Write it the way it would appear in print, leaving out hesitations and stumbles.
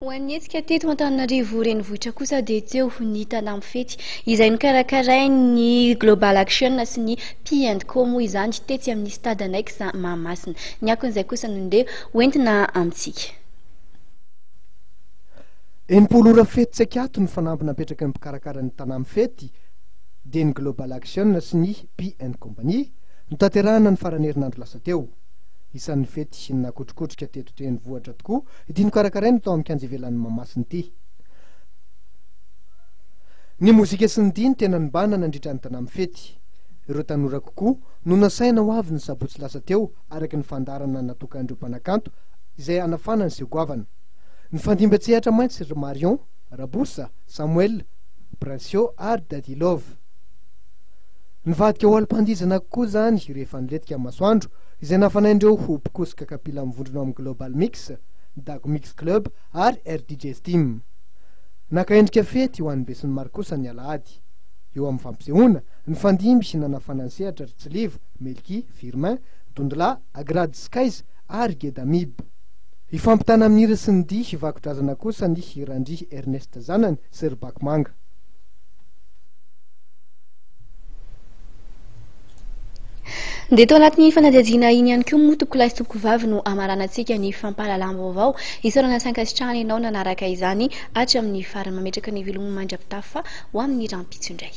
Hoanetsika teto Antananarivo renivohitra kosa dia teo ny tanàna fety izay nokarakarain'ny Global Action sy ny P&Co moa izany tetsy amin'ny stade annexe Mahamasina. Ny akon'izay kosa nondeha hoentina amintsika. Enimpolo ora fety tsakato ny fanampy napetraka ny mpikarakara ny tanàna fety dia ny Global Action sy ny P&Co no tanterahana ny farany herinandro lasa teo. Isan'ny fety nakotrokotroka teto tendrombohitra tokoa ity nokarakaraina tao amin'ny kianja ivelan'ny Mahamasina ity. Ny mozika sy ny diny tena nibahana nandritra ny tanàna fety. Ireo tanora kokoa no nasaina ho avy ny sabotsy lasa teo araky ny fandarana natokan'ireo mpanakanto izay anafana ny segoavana. Ny fandimbatsehatra maintsy ry Marion, Rabosa, Samuel, Bransio ary Dadilov. Nivadika ho alim-pandizana kokoa zany rehefa niletika masoandro izay nafanaindreo ho mpikosika kapila mivondrona amin'ny Global Mix, Dago Mix Club ary RDJ Steam. Nakaendrika fety ho an'ny besin'ny maro kosa ny alahady. Eo amin'ny fampisehoana, ny fandimby nanafana ny sehatra Ritsilivo, Melki, Firmin, Dondla, Agrad Skies ary Gedamib. Ifampitana amin'ny hira sy ny dihy vakotrazana kosa ny hirandry Ernest Zanany sy ry Bakmanga. Dia tao anatin'ny fanadihadiana iny ihany koa moa toko lahy sy toko vavy no amaranantsika ny fampahalalana vaovao. Isaorana sankasitrahana ianao nanaraka izany hatry amin'ny farany mametraka ny vilomony mandra-pitafa ho amin'ny rampitso indray.